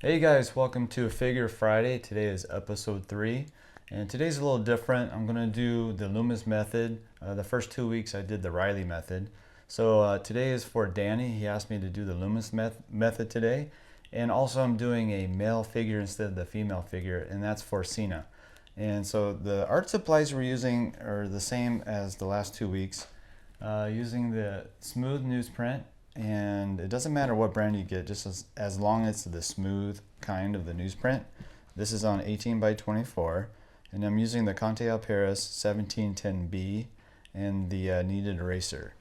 Hey guys, welcome to Figure Friday. Today is episode 3, and today's a little different. I'm going to do the Loomis method. The first 2 weeks I did the Riley method. So today is for Danny. He asked me to do the Loomis method today. And also I'm doing a male figure instead of the female figure, and that's for Cena. And so the art supplies we're using are the same as the last 2 weeks. Using the smooth newsprint, and it doesn't matter what brand you get, just as long as it's the smooth kind of the newsprint. This is on 18 by 24, and I'm using the Conte 1710B and the Kneaded Eraser.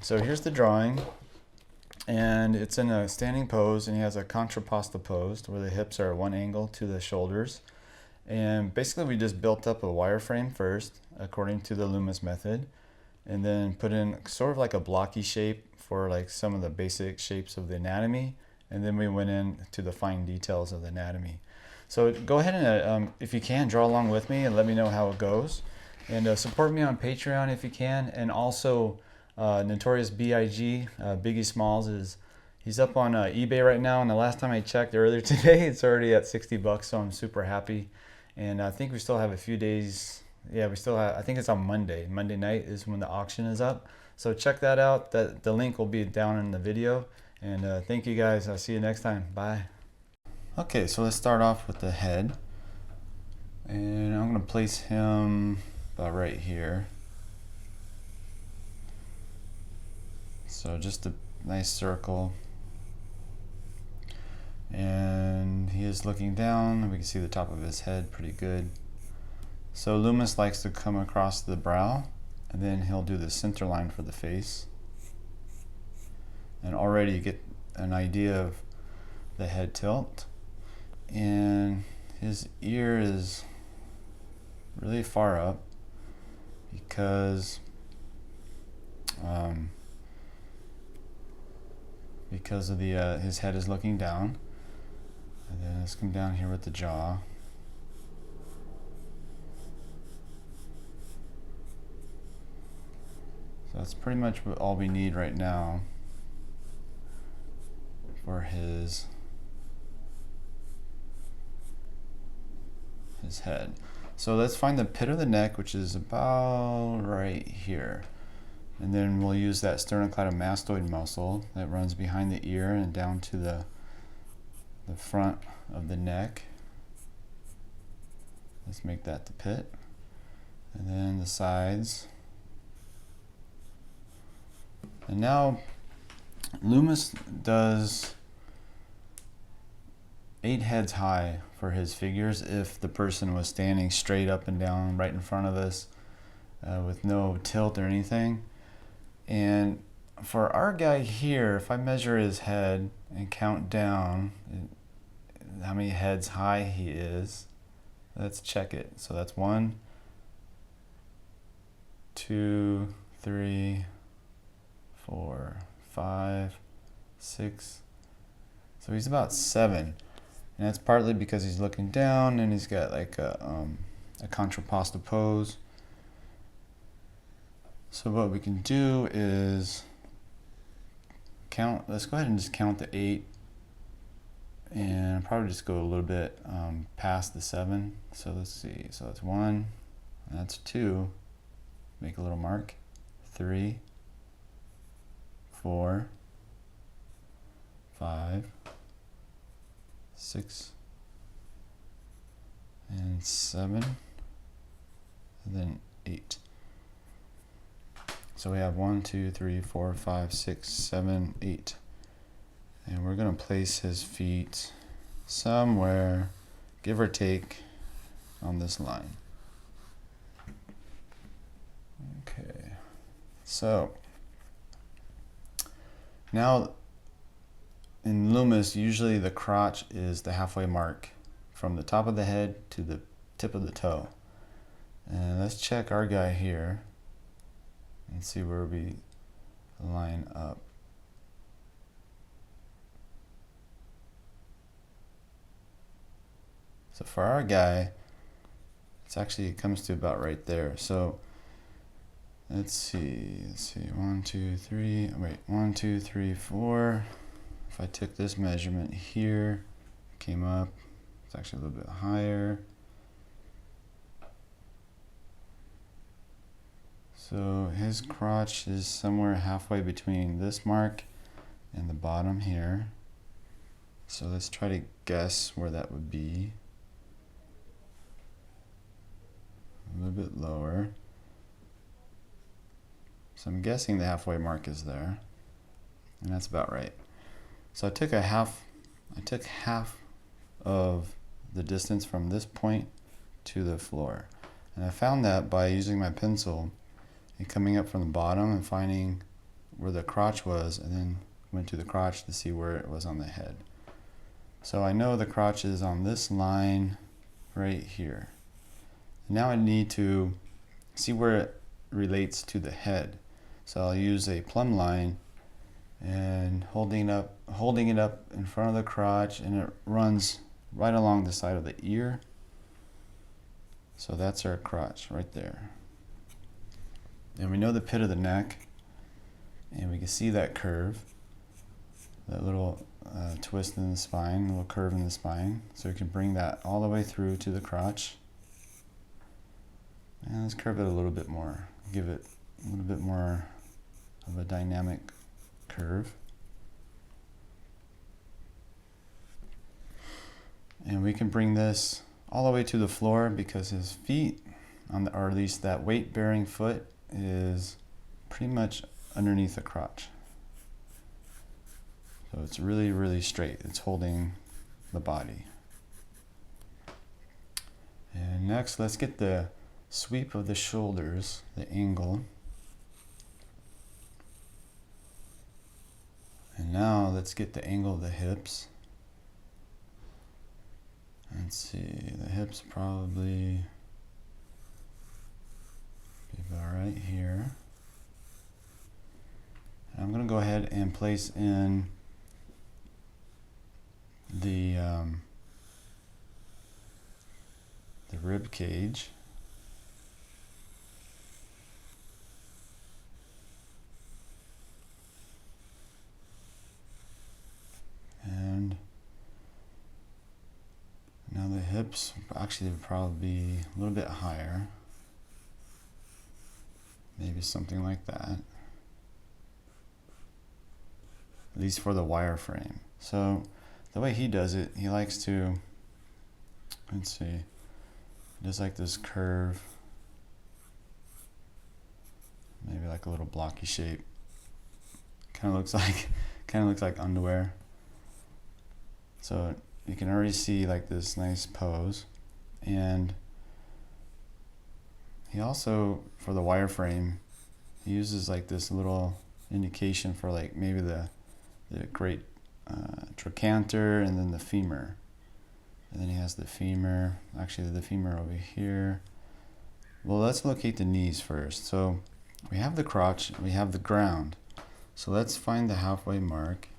So here's the drawing, and it's in a standing pose, and he has a contrapposto pose where the hips are at one angle to the shoulders. And basically we just built up a wireframe first according to the Loomis method, and then put in sort of like a blocky shape for like some of the basic shapes of the anatomy, and then we went in to the fine details of the anatomy. So go ahead and if you can, draw along with me and let me know how it goes, and support me on Patreon if you can. And also Notorious B.I.G. Biggie Smalls he's up on eBay right now, and the last time I checked earlier today it's already at $60, so I'm super happy. And I think we still have a few days. Yeah, we still have, I think it's on Monday. Monday night is when the auction is up. So check that out. The link will be down in the video. And thank you guys. I'll see you next time. Bye. Okay, so let's start off with the head. And I'm going to place him about right here. So just a nice circle. And he is looking down. We can see the top of his head pretty good. So Loomis likes to come across the brow, and then he'll do the center line for the face. And already you get an idea of the head tilt. And his ear is really far up because of the his head is looking down. And then let's come down here with the jaw. So that's pretty much all we need right now for his head. So let's find the pit of the neck, which is about right here. And then we'll use that sternocleidomastoid muscle that runs behind the ear and down to the front of the neck. Let's make that the pit. And then the sides. And now Loomis does 8 heads high for his figures if the person was standing straight up and down right in front of us with no tilt or anything. And for our guy here, if I measure his head and count down how many heads high he is, let's check it. So that's 1, 2, 3, 4, 5, 6. So he's about 7, and that's partly because he's looking down and he's got like a contrapposto pose. So what we can do is count. Let's go ahead and just count the 8, and probably just go a little bit past the 7. So let's see. So that's 1, that's 2. Make a little mark. 3, 4, 5, 6, and 7, and then 8. So we have 1, 2, 3, 4, 5, 6, 7, 8. And we're going to place his feet somewhere, give or take, on this line. Okay. So now in Loomis, usually the crotch is the halfway mark from the top of the head to the tip of the toe. And let's check our guy here and see where we line up. So for our guy, it comes to about right there. So let's see, 1, 2, 3, wait, 1, 2, 3, 4. If I took this measurement here came up. It's actually a little bit higher. So his crotch is somewhere halfway between this mark and the bottom here. So let's try to guess where that would be. A little bit lower. So I'm guessing the halfway mark is there. And that's about right. So I took half of the distance from this point to the floor. And I found that by using my pencil and coming up from the bottom and finding where the crotch was, and then went to the crotch to see where it was on the head. So I know the crotch is on this line right here. Now I need to see where it relates to the head. So I'll use a plumb line and holding it up in front of the crotch, and it runs right along the side of the ear. So that's our crotch right there. And we know the pit of the neck, and we can see that curve, that little twist in the spine, little curve in the spine. So we can bring that all the way through to the crotch. And let's curve it a little bit more, give it a little bit more of a dynamic curve. And we can bring this all the way to the floor because his feet, or at least that weight-bearing foot, is pretty much underneath the crotch. So it's really, really straight. It's holding the body. And next, let's get the sweep of the shoulders, the angle. And now let's get the angle of the hips. Let's see, the hips probably be about right here. And I'm going to go ahead and place in the rib cage. And now the hips actually would probably be a little bit higher. Maybe something like that. At least for the wireframe. So the way he does it, he likes to, let's see, just like this curve, maybe like a little blocky shape. Kind of looks like underwear. So you can already see like this nice pose. And he also, for the wireframe, he uses like this little indication for like maybe the great trochanter and then the femur. And then he has the femur, actually the femur over here. Well, let's locate the knees first. So we have the crotch, we have the ground. So let's find the halfway mark.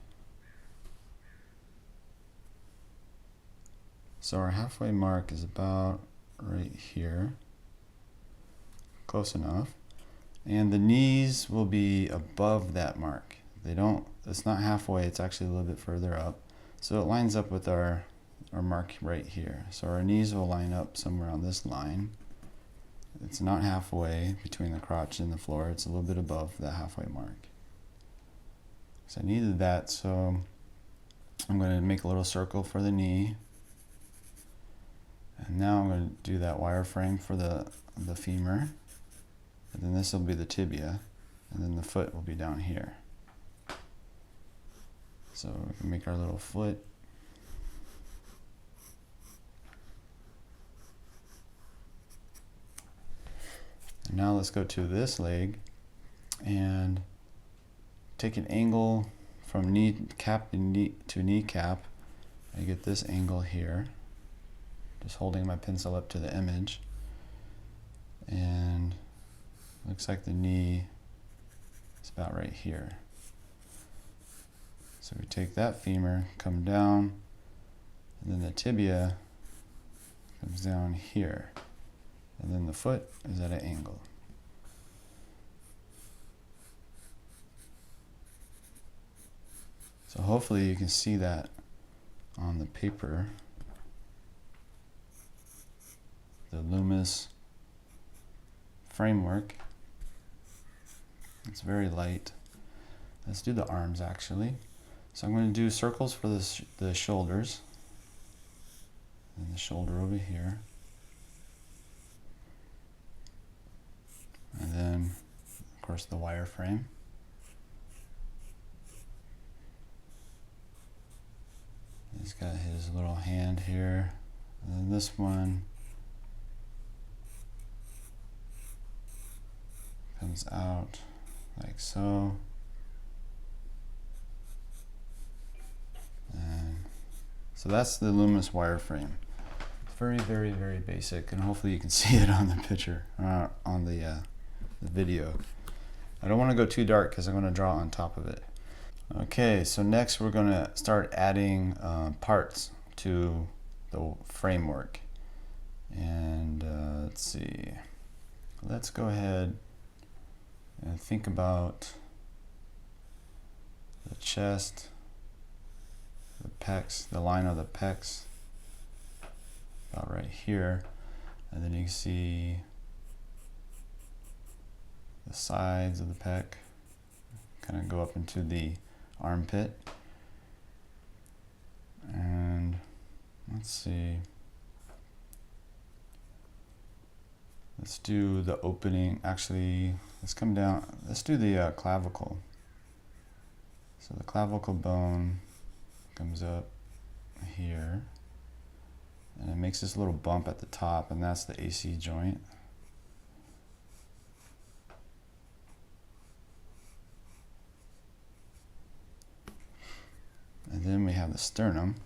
So our halfway mark is about right here. Close enough. And the knees will be above that mark. It's not halfway, it's actually a little bit further up. So it lines up with our mark right here. So our knees will line up somewhere on this line. It's not halfway between the crotch and the floor, it's a little bit above the halfway mark. So I needed that, so I'm going to make a little circle for the knee. And now I'm going to do that wireframe for the femur. And then this will be the tibia. And then the foot will be down here. So we can make our little foot. And now let's go to this leg and take an angle from kneecap to kneecap. I get this angle here. Just holding my pencil up to the image. And looks like the knee is about right here. So we take that femur, come down, and then the tibia comes down here. And then the foot is at an angle. So hopefully you can see that on the paper the Loomis framework. It's very light. Let's do the arms actually. So I'm going to do circles for the shoulders, and the shoulder over here, and then of course the wireframe. He's got his little hand here, and then this one comes out like so. And so that's the Loomis wireframe. It's very, very, very basic, and hopefully you can see it on the picture, on the video. I don't want to go too dark because I'm going to draw on top of it. Okay, so next we're going to start adding parts to the framework. And let's see. Let's go ahead and think about the chest, the pecs, the line of the pecs, about right here. And then you can see the sides of the pec kind of go up into the armpit. And let's see, let's do the opening. Actually, let's come down, let's do the clavicle. So the clavicle bone comes up here, and it makes this little bump at the top, and that's the AC joint. And then we have the sternum.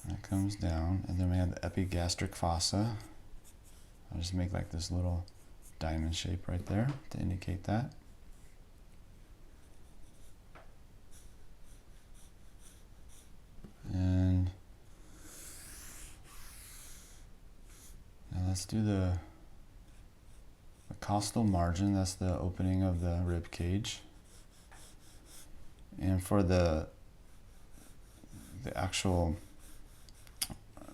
That comes down, and then we have the epigastric fossa. I'll just make like this little diamond shape right there to indicate that. And now let's do the costal margin. That's the opening of the rib cage. And for the actual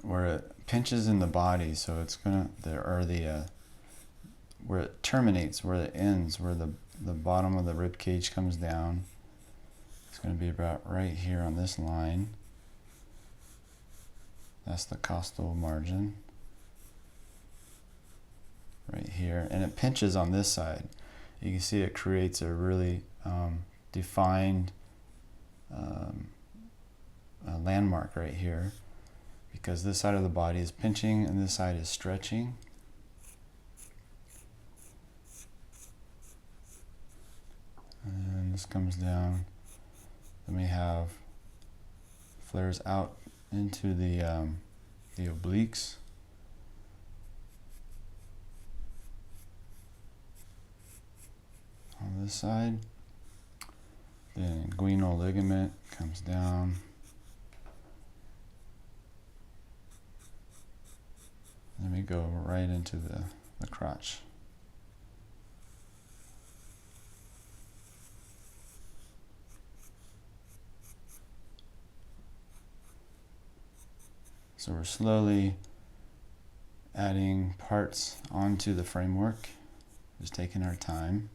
where it pinches in the body, so it's gonna where it terminates, where it ends, where the bottom of the rib cage comes down, it's gonna be about right here on this line. That's the costal margin right here, and it pinches on this side. You can see it creates a really defined landmark right here, because this side of the body is pinching and this side is stretching. And this comes down. Then we have flares out into the obliques. On this side, the inguinal ligament comes down. Then we go right into the crotch. So we're slowly adding parts onto the framework, just taking our time.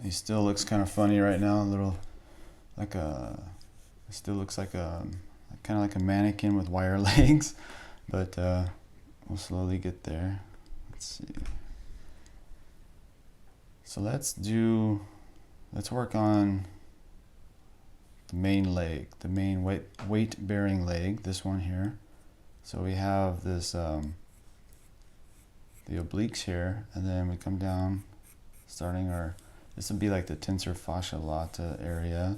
He still looks kind of funny right now, a little like a, it still looks like a, kind of like a mannequin with wire legs, but we'll slowly get there. Let's see. So let's work on the main leg, the main weight-bearing leg, this one here. So we have this, the obliques here, and then we come down, starting our, this would be like the tensor fascia lata area.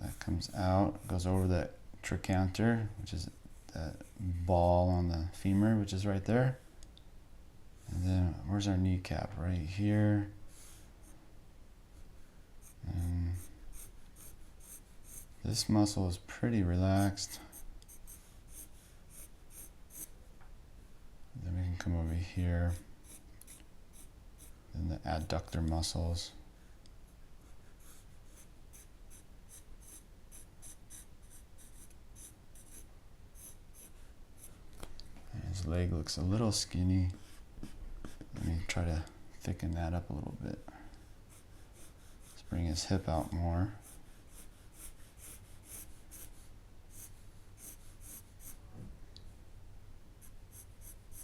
That comes out, goes over the trochanter, which is that ball on the femur, which is right there. And then where's our kneecap? Right here. And this muscle is pretty relaxed. Then we can come over here, then the adductor muscles. And his leg looks a little skinny. Let me try to thicken that up a little bit. Let's bring his hip out more.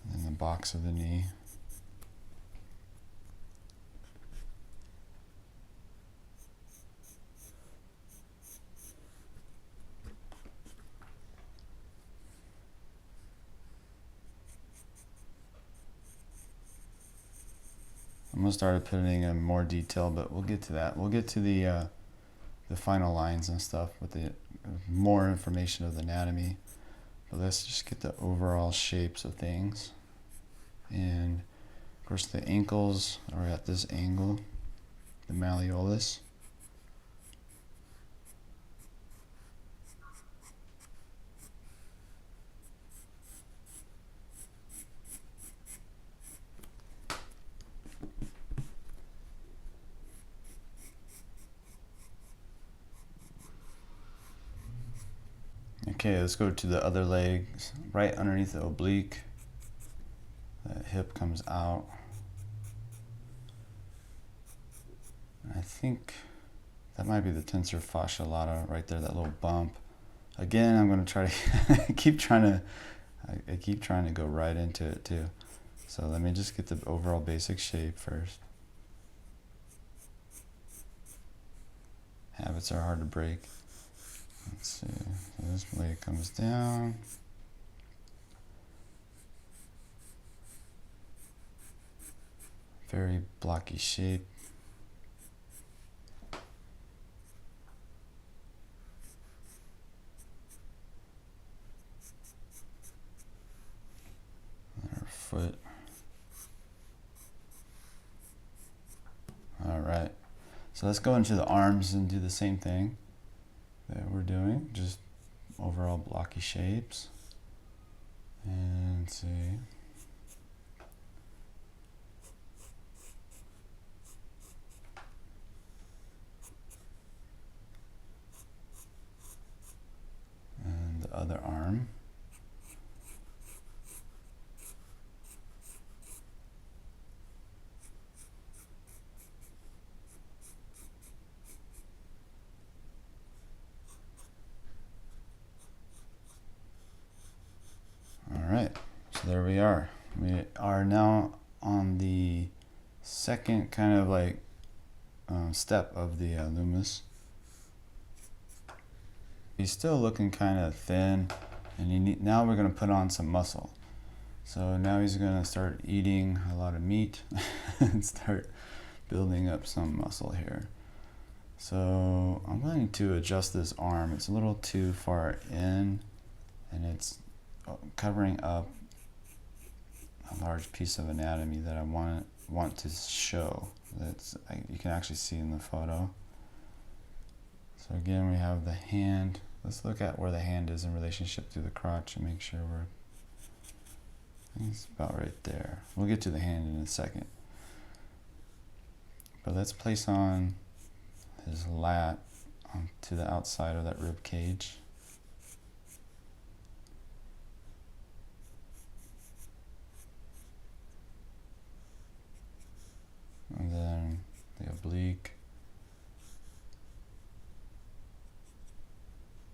And then the box of the knee. I'm gonna start putting in more detail, but we'll get to that. We'll get to the final lines and stuff with the more information of the anatomy. But let's just get the overall shapes of things. And of course the ankles are at this angle, the malleolus. Okay, let's go to the other legs, right underneath the oblique. That hip comes out. I think that might be the tensor fascia lata right there, that little bump. Again, I'm going to try to I keep trying to go right into it too. So let me just get the overall basic shape first. Habits are hard to break. Let's see, so this leg comes down. Very blocky shape. Our foot. All right, so let's go into the arms and do the same thing that we're doing, just overall blocky shapes. And let's see. And the other arm. Alright, so there we are. We are now on the second kind of like step of the Loomis. He's still looking kind of thin, and now we're going to put on some muscle. So now he's going to start eating a lot of meat and start building up some muscle here. So I'm going to adjust this arm. It's a little too far in, and it's covering up a large piece of anatomy that I want to show. You can actually see in the photo. So again, we have the hand. Let's look at where the hand is in relationship to the crotch and make sure it's about right there. We'll get to the hand in a second. But let's place on his lat to the outside of that rib cage. And then the oblique.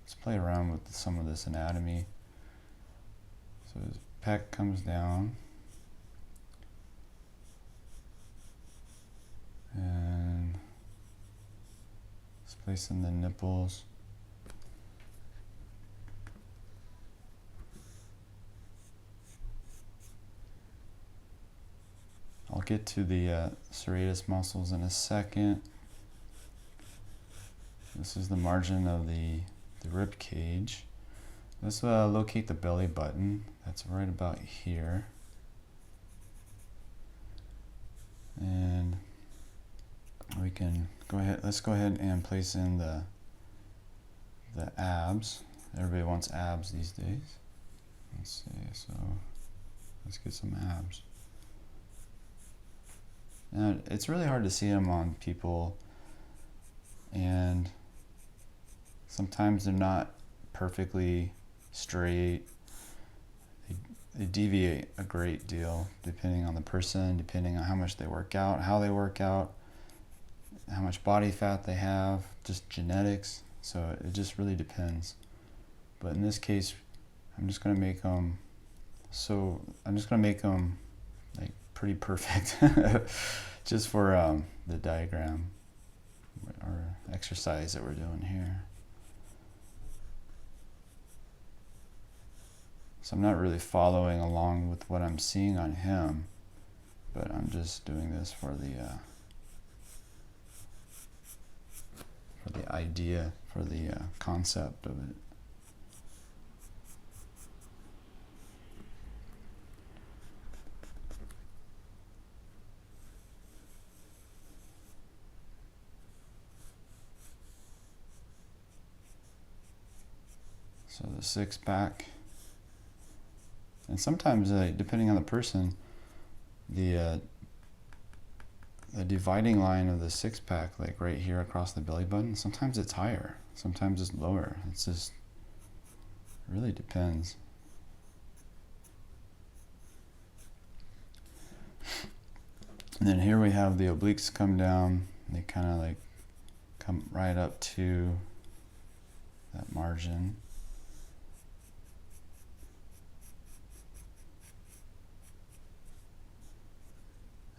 Let's play around with some of this anatomy. So his pec comes down. And let's place in the nipples. I'll get to the serratus muscles in a second. This is the margin of the rib cage. Let's locate the belly button. That's right about here. And we can go ahead, let's go ahead and place in the abs. Everybody wants abs these days. Let's see, so Let's get some abs. Now, it's really hard to see them on people, and sometimes they're not perfectly straight. They deviate a great deal depending on the person, depending on how much they work out, how they work out, how much body fat they have, just genetics. So it just really depends. But in this case, I'm just going to make them like pretty perfect just for the diagram or exercise that we're doing here. So I'm not really following along with what I'm seeing on him, but I'm just doing this for the idea, for the concept of it. So the six pack, and sometimes depending on the person, the dividing line of the six pack, like right here across the belly button, sometimes it's higher, sometimes it's lower. It's just really depends. And then here we have the obliques come down. They kind of like come right up to that margin.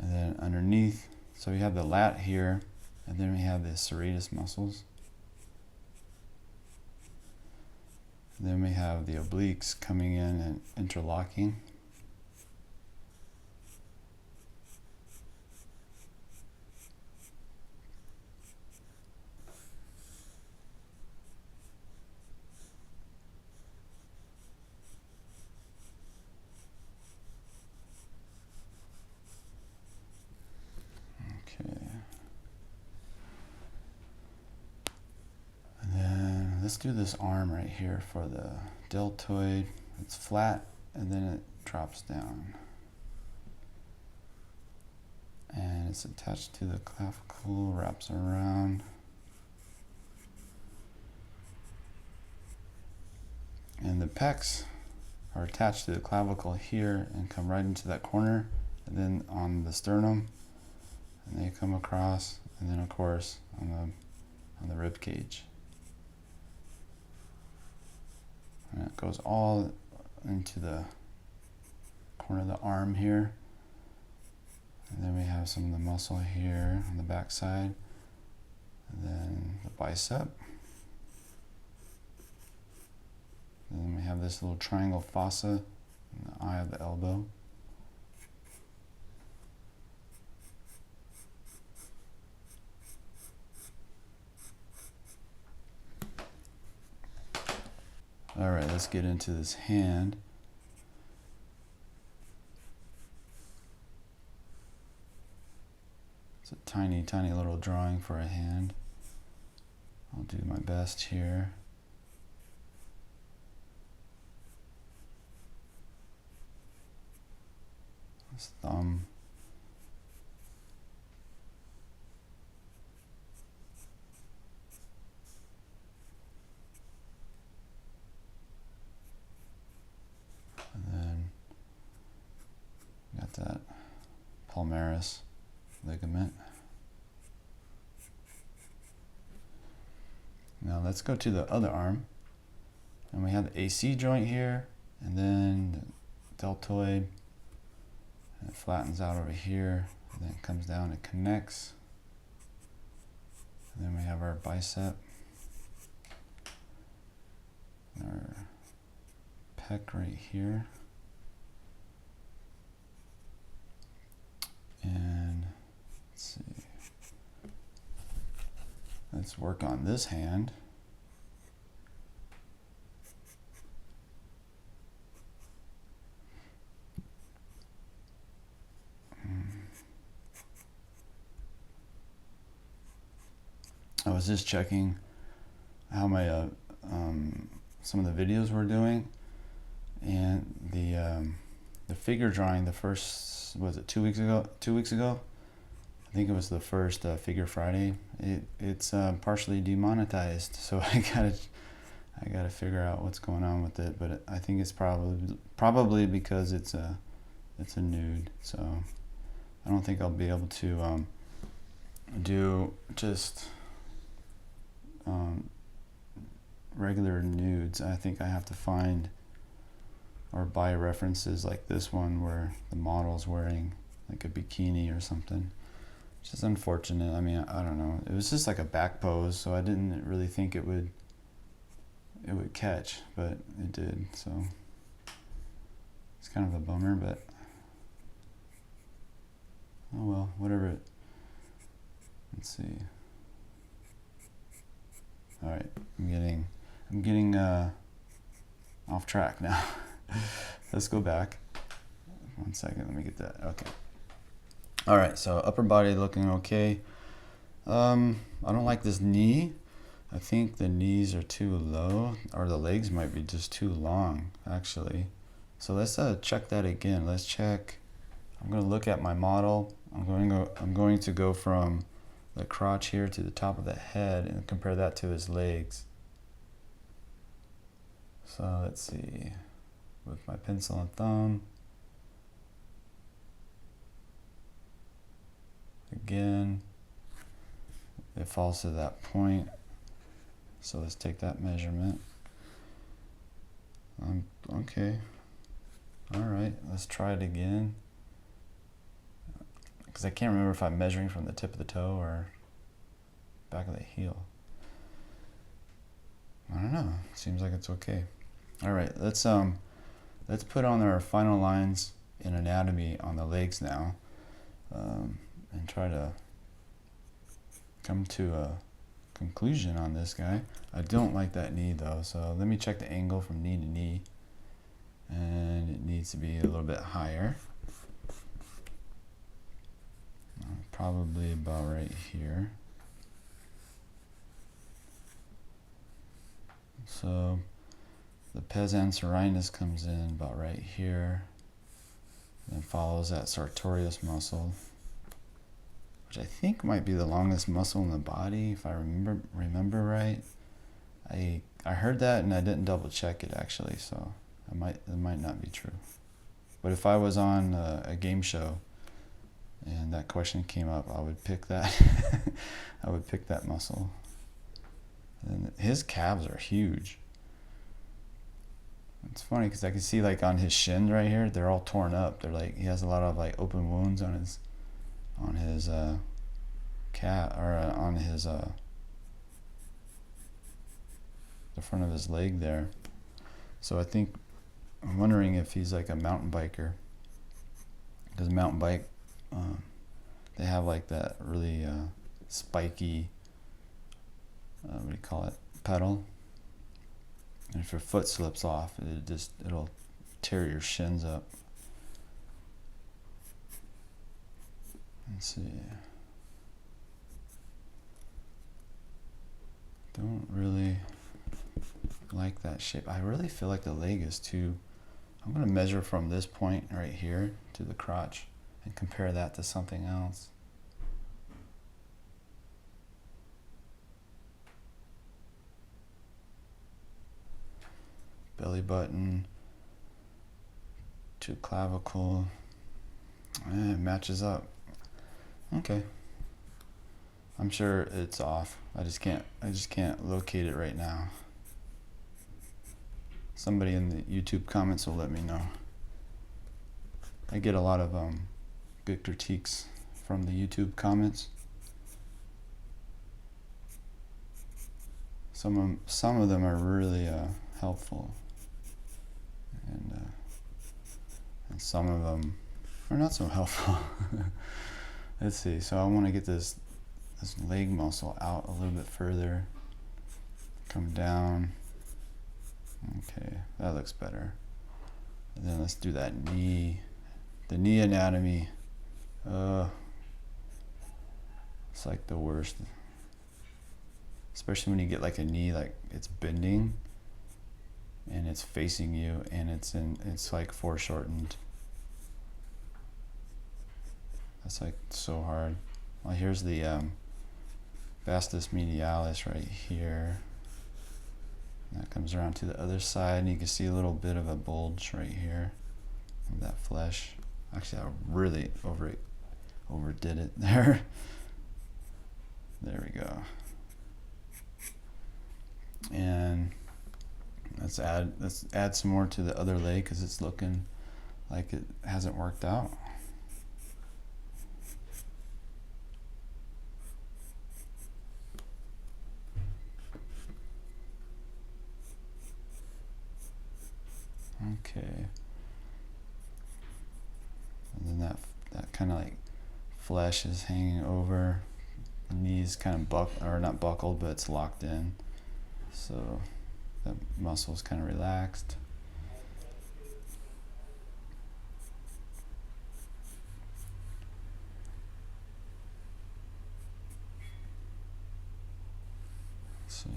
And then underneath, so we have the lat here, and then we have the serratus muscles. And then we have the obliques coming in and interlocking. Let's do this arm right here for the deltoid. It's flat and then it drops down. And it's attached to the clavicle, wraps around. And the pecs are attached to the clavicle here and come right into that corner, and then on the sternum, and they come across, and then of course on the rib cage. And it goes all into the corner of the arm here. And then we have some of the muscle here on the back side. And then the bicep. And then we have this little triangle fossa in the eye of the elbow. All right, let's get into this hand. It's a tiny, tiny little drawing for a hand. I'll do my best here. This thumb. And then got that palmaris ligament. Now let's go to the other arm. And we have the AC joint here, and then the deltoid. And it flattens out over here, and then it comes down and connects. And then we have our bicep. And our pec right here. And let's see. Let's work on this hand. I was just checking how my some of the videos we're doing, and the figure drawing, the first, was it 2 weeks ago? 2 weeks ago? I think it was the first Figure Friday. It's partially demonetized, so I gotta figure out what's going on with it. But I think it's probably because it's a nude. So I don't think I'll be able to do just regular nudes. I think I have to find or buy references like this one where the model's wearing like a bikini or something. Which is unfortunate. I mean, I don't know. It was just like a back pose, so I didn't really think it would catch, but it did. So it's kind of a bummer, but oh well, whatever. Let's see. All right, I'm getting off track now. Let's go back. 1 second. Let me get that. Okay. All right, so upper body looking okay. I don't like this knee. I think the knees are too low, or the legs might be just too long, actually. So let's check that again. Let's check. I'm going to look at my model. I'm going to go from the crotch here to the top of the head and compare that to his legs. So let's see. With my pencil and thumb. Again, it falls to that point, so let's take that measurement. Okay, all right, let's try it again, because I can't remember if I'm measuring from the tip of the toe or back of the heel. I don't know, seems like it's okay. All right, let's put on our final lines in anatomy on the legs now. And try to come to a conclusion on this guy. I don't like that knee though, so let me check the angle from knee to knee, and it needs to be a little bit higher. Probably about right here. So the pes anserinus comes in about right here, and follows that sartorius muscle, which I think might be the longest muscle in the body, if I remember right. I heard that and I didn't double check it actually, so it might not be true. But if I was on a game show and that question came up, I would pick that. I would pick that muscle. And his calves are huge. It's funny because I can see like on his shins right here, they're all torn up. They're like, he has a lot of like open wounds on his calf, or on his the front of his leg there. So I'm wondering if he's like a mountain biker, because mountain bike they have like that really spiky what do you call it, pedal, and if your foot slips off, it'll tear your shins up. Let's see. Don't really like that shape. I really feel like the leg is too. I'm going to measure from this point right here to the crotch and compare that to something else. Belly button to clavicle. It matches up. Okay. I'm sure it's off. I just can't locate it right now. Somebody in the YouTube comments will let me know. I get a lot of good critiques from the YouTube comments. Some of them are really helpful, and some of them are not so helpful. Let's see. So I want to get this leg muscle out a little bit further. Come down. Okay, that looks better. And then let's do that knee. The knee anatomy. It's like the worst. Especially when you get like a knee, like it's bending and it's facing you, and it's like foreshortened. That's like so hard. Well, here's the vastus medialis right here. That comes around to the other side, and you can see a little bit of a bulge right here of that flesh. Actually, I really overdid it there. There we go. And let's add some more to the other leg because it's looking like it hasn't worked out. Okay. And then that kind of like flesh is hanging over. The knees kind of not buckled, but it's locked in. So the muscle's kind of relaxed. Let's see.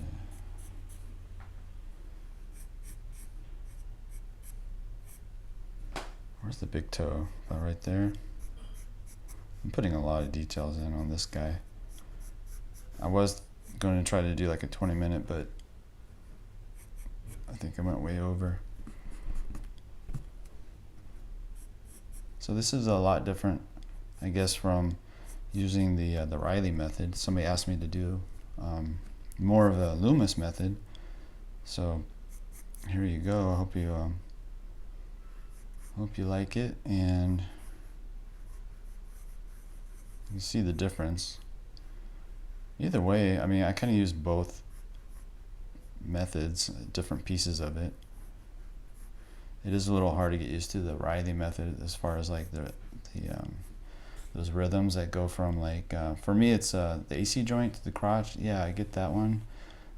Where's the big toe? About right there. I'm putting a lot of details in on this guy. I was going to try to do like a 20-minute, but I think I went way over. So this is a lot different, I guess, from using the Riley method. Somebody asked me to do more of a Loomis method. So here you go. I hope you like it, and you see the difference. Either way, I mean, I kind of use both methods, different pieces of it. It is a little hard to get used to the Riley method as far as like those rhythms that go from like for me it's the AC joint to the crotch. Yeah, I get that one,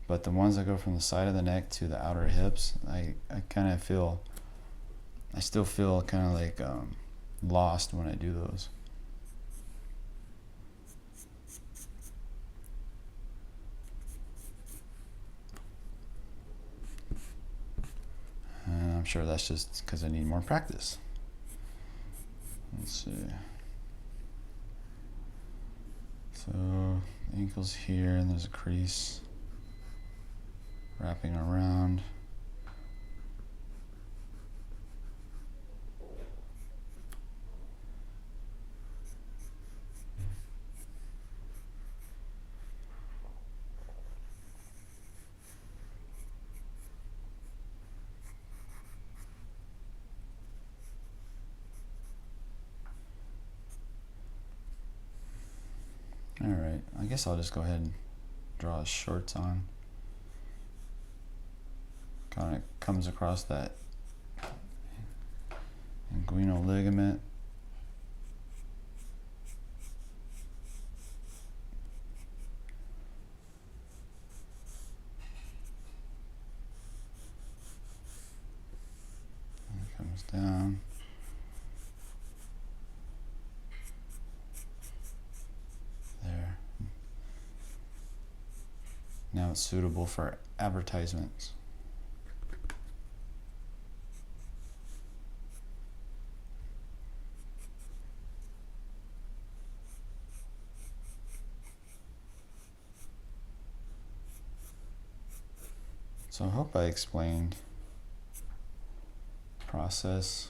but the ones that go from the side of the neck to the outer hips, I kind of feel. I still feel kind of like lost when I do those. And I'm sure that's just because I need more practice. Let's see. So ankle's here, and there's a crease wrapping around. Alright, I guess I'll just go ahead and draw his shorts on. Kind of comes across that inguinal ligament. And it comes down. Now it's suitable for advertisements. So I hope I explained the process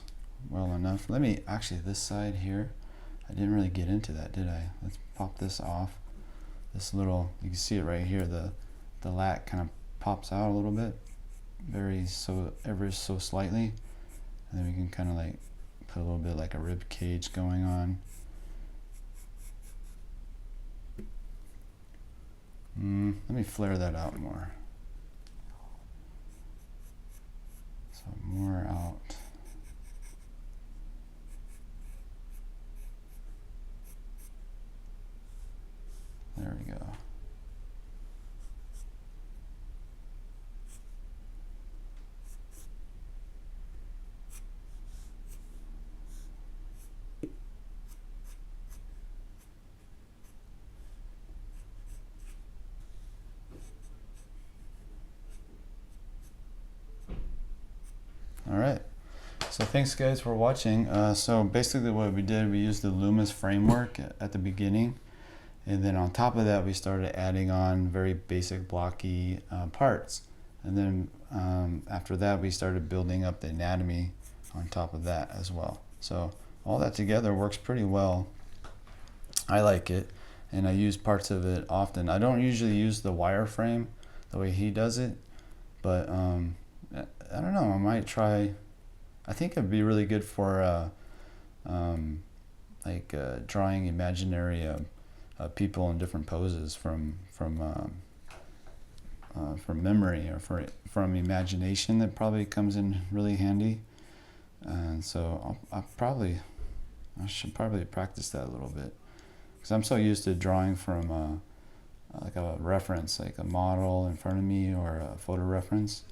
well enough. Let me, actually this side here, I didn't really get into that, did I? Let's pop this off. This little, you can see it right here, the lat kind of pops out a little bit, ever so slightly, and then we can kind of like put a little bit like a rib cage going on. Let me flare that out more. So more out. There we go. All right, So thanks guys for watching. So basically what we did, we used the Loomis framework at the beginning, and then on top of that we started adding on very basic blocky parts, and then after that we started building up the anatomy on top of that as well. So all that together works pretty well. I like it, and I use parts of it often. I don't usually use the wireframe the way he does it, but I don't know, I might try. I think it'd be really good for drawing imaginary people in different poses from memory, or from imagination. That probably comes in really handy. And so I should probably practice that a little bit, because I'm so used to drawing from like a reference, like a model in front of me, or a photo reference.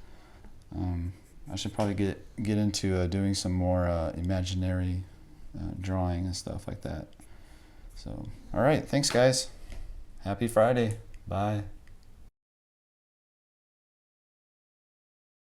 I should probably get into doing some more imaginary drawing and stuff like that. So, all right, thanks guys. Happy Friday. Bye.